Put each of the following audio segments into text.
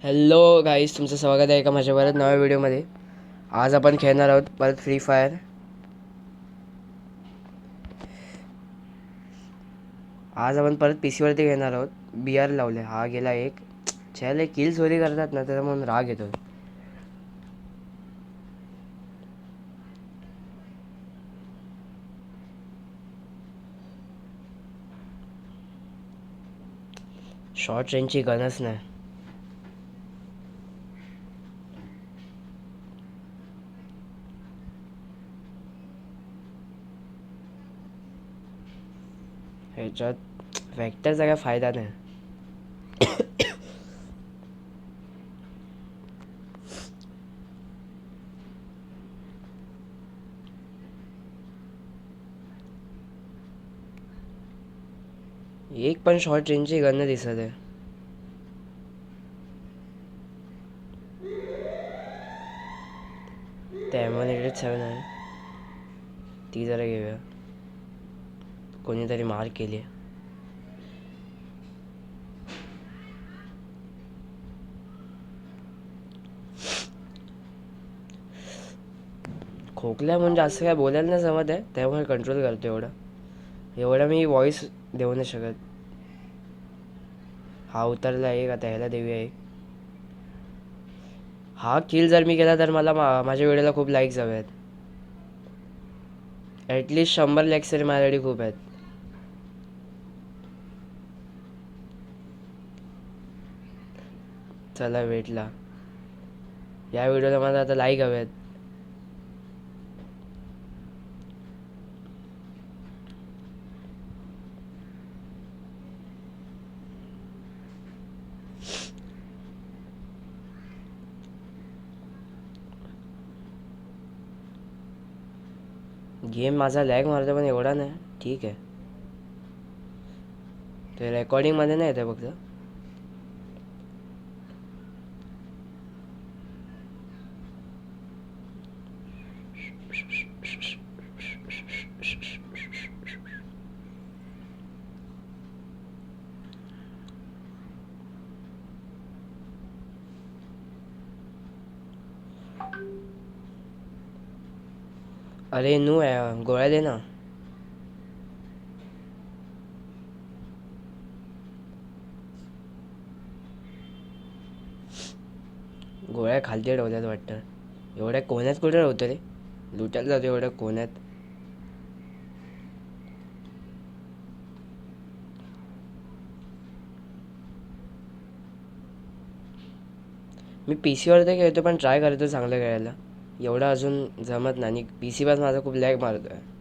Hello गाईस, तुमचं स्वागत आहे एका माझ्या परत नव्या व्हिडिओमध्ये. आज आपण खेळणार आहोत परत फ्री फायर. आज आपण परत पी सीवरती खेळणार आहोत. बी आर लावले, हा गेला एक. छेले किल चोरी करतात ना, त्याचा म्हणून राग येतो. शॉर्ट रेंजची गनच नाही. ह्याच्यात व्हेक्टरचा काय फायदा नाही. एक पण शॉर्ट रेंजची गन नाही दिसत आहे. M187 आहे, ती जरा घेऊया. कोणीतरी मार केली. खोकल्या म्हणजे असं काय बोलायला नाही जमत आहे, त्यामुळे कंट्रोल करतो. एवढं मी व्हॉइस देऊ नाही शकत. हा उतरला एक, आता ह्याला देऊया एक. हा किल जर मी केला तर मला माझ्या व्हिडिओला खूप लाईक्स हवे आहेत. ॲटलिस्ट 100 लाईक्स तरी माझ्यासाठी खूप आहेत. चला भेटला. या व्हिडिओला मला आता लाईक हवे आहेत. गेम माझा लॅग मारतो पण एवढा नाही, ठीक आहे. ते रेकॉर्डिंगमध्ये नाही येते फक्त. अरे नू आहे, गोळ्या दे ना. गोळ्या खालती ठेवल्यात वाटतं. एवढ्या कोण्यात कुठे ठेवतो रे? लुटायला जातो एवढ्या कोण्यात. मी पी सीवर तर खेळतो, पण ट्राय करतो चांगलं खेळायला. एवढं अजून जमत नाही, आणि पी सी पास माझा खूप लॅग मारतो आहे.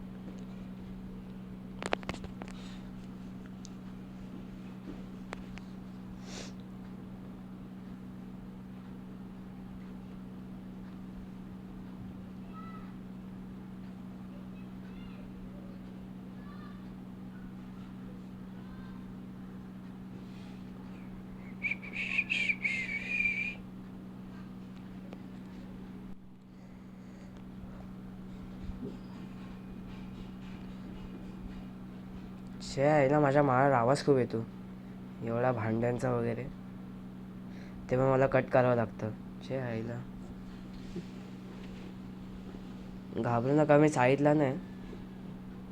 शे आहे ना, माझ्या माळावर आवाज खूप येतो एवढा भांड्यांचा वगैरे. तेव्हा मला कट करावं लागतं. शे आईला घाबरू नका, मी साईडला नाही,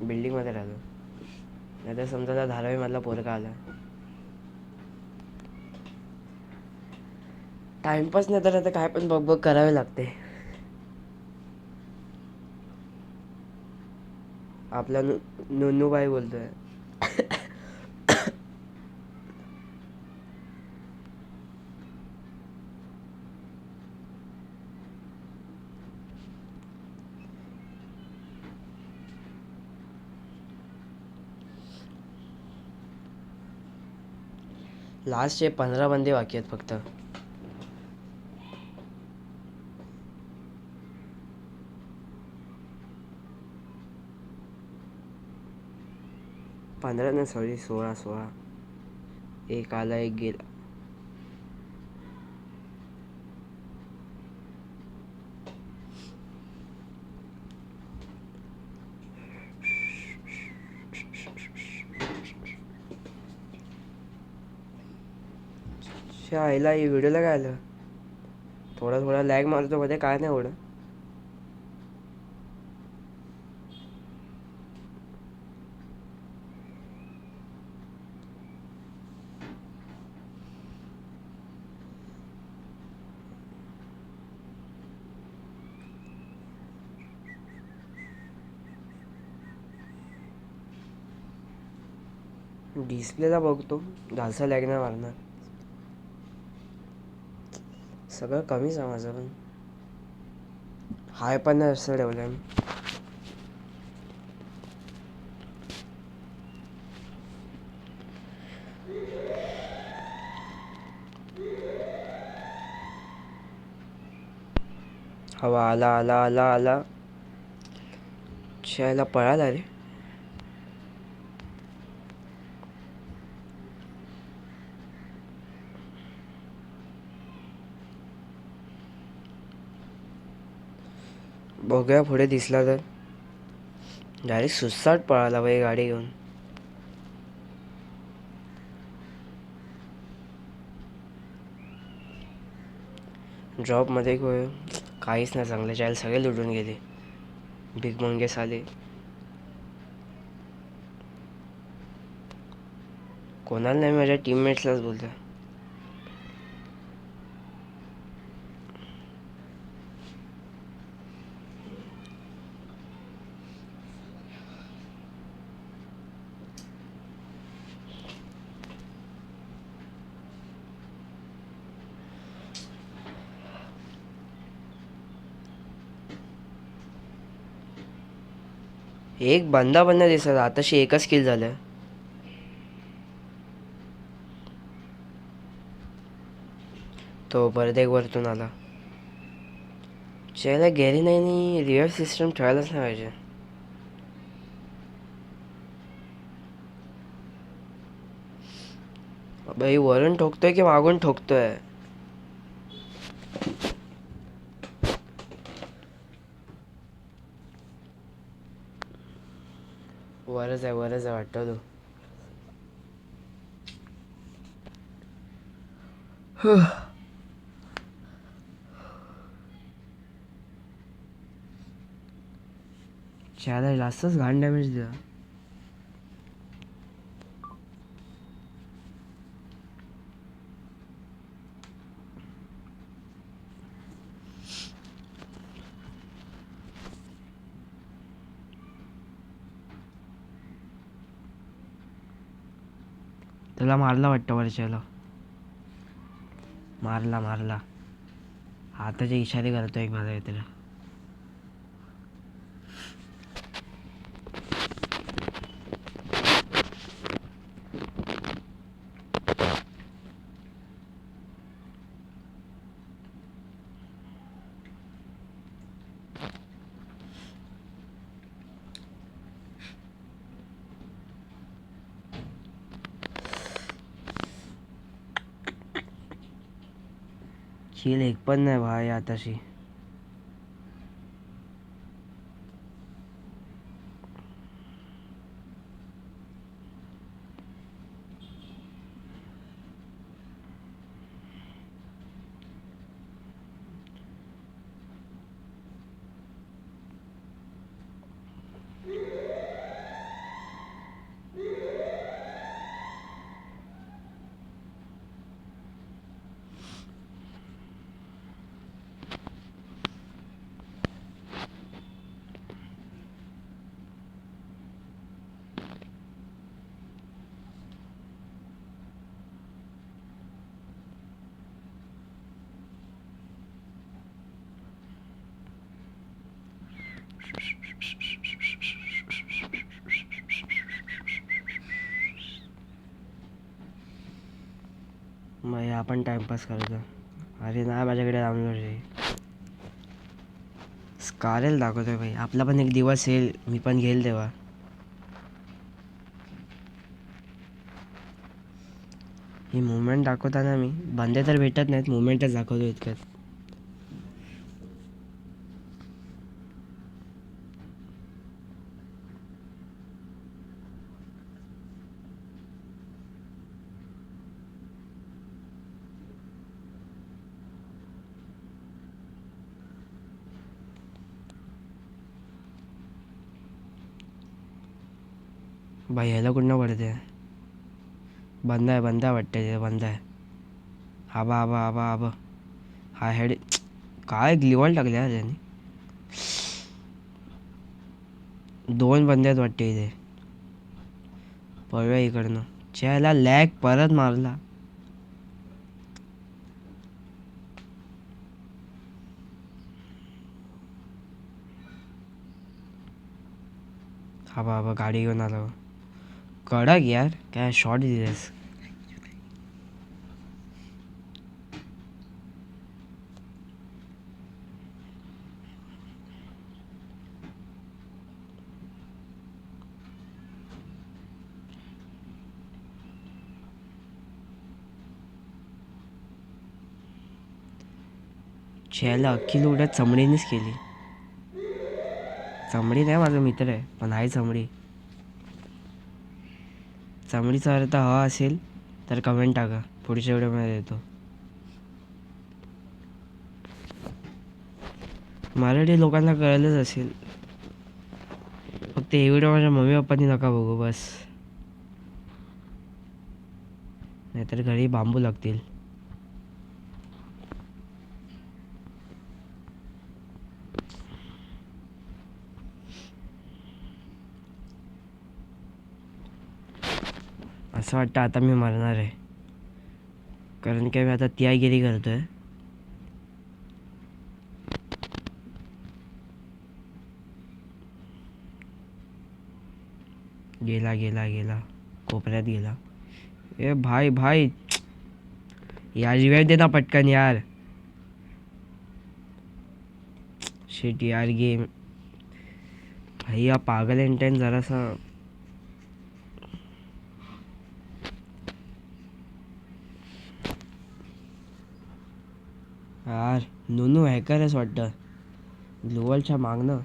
बिल्डिंगमध्ये राहतो. नाही तर समजा त्या धारावीमधला पोरका आला. टाइमपास नाही तर आता काय पण बघ बघ करावे लागते. आपला नुनूबाई बोलतोय. लास्टचे 15 बंदे बाकी आहेत फक्त. 15 नाही, सॉरी, 16. एक आला एक गेला. आईला ही व्हिडिओला काय आलं? थोडा थोडा लॅग मारतो मध्ये, काय नाही एवढं. डिस्प्लेला बघतो, जास्त लॅग नाही मारणार. सगळं कमीच आहे माझं पण. हाय पण नाही असं ठेवलं मी. हवा आला आला आला आला. शायला पळाला रे. बघूया पुढे दिसला तर. डायरेक्ट सुसाट पळाला बाई गाडी घेऊन. ड्रॉपमध्ये काहीच नाही चांगलं, चायला सगळे लुटून गेले. बिग मंगेस आले. कोणाला नाही, माझ्या टीममेट्सलाच बोलतो. एक बंदा पण नाही दिसत, आताशी एकच किल झालं. तो परत एक वरतून आला. चला गेरी नाही, रिअर सिस्टम ठेवायलाच नाही पाहिजे. बाई वरून ठोकतोय की मागून ठोकतोय? वरच आहे, वरच आहे वाटतं तो. शाला जास्तच घाण डॅमेज दिला. त्याला मारला वाटतं वरच्याला. मारला मारला. हाताचे इशारे करतो एक माझा मित्र. चिल एक पण नाही भाई आताशी. मग आपण टाइमपास करतो. अरे नाही, माझ्याकडे डाउनलोड आहे. स्कारल दाखवतोय भाई. आपला पण एक दिवस येईल, मी पण घेईल तेव्हा. ही मुवमेंट दाखवताना मी बंदे तर भेटत नाहीत, मुवमेंटच दाखवतो इतक्यात. भाई ह्याला कुठनं पडते? बंद आहे बंद आहे वाटते ते बंद आहे. आबा आबा आबा आबा हा हेड काय ग्लिवॉल टाकले यार त्याने. 2 बंद आहेत वाटते इथे. पळूया इकडनं. ह्याला लॅग परत मारला. हा बाबा गाडी घेऊन आलो. कडक यार काय शॉट दिलेस. ह्याला अख्खी लुड्या चमडीनेच केली. चमडी नाही माझा मित्र आहे पण आहे चमडी. चमडीचा अर्थ हा असेल तर कमेंट टाका, पुढच्या व्हिडिओमध्ये देतो. मराठी लोकांना कळलंच असेल. फक्त हे व्हिडिओ माझ्या मम्मी पप्पांनी नका बघू बस, नाहीतर घरी बांबू लागतील. असं वाटतं आता मी मरणार आहे, कारण की मी आता त्यागिरी करतोय. गेला गेला गेला कोपऱ्यात गेला. ए भाई भाई यार रिवाइव दे ना पटकन यार. शिट यार गेम भाई या पागल इंटेन जरासा. यार नूनू हॅकर आहेस वाटतं ग्लोवलच्या मागणं.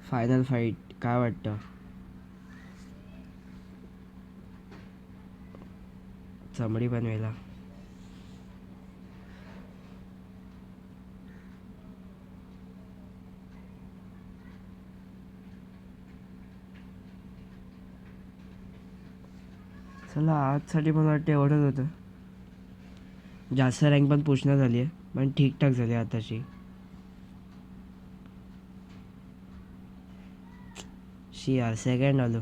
फायनल फाईट काय वाटतं? चमडी बनवायला चला. आजसाठी मला वाटतं एवढंच होतं. जास्त रँक पण पुश नाही झाली आहे, पण ठीकठाक झाली आताची. यार सेकंड आलो.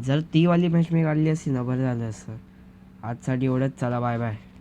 जर ती वाली मॅच मी काढली असती ना बरं झालं असतं. आजसाठी एवढंच. चला बाय बाय.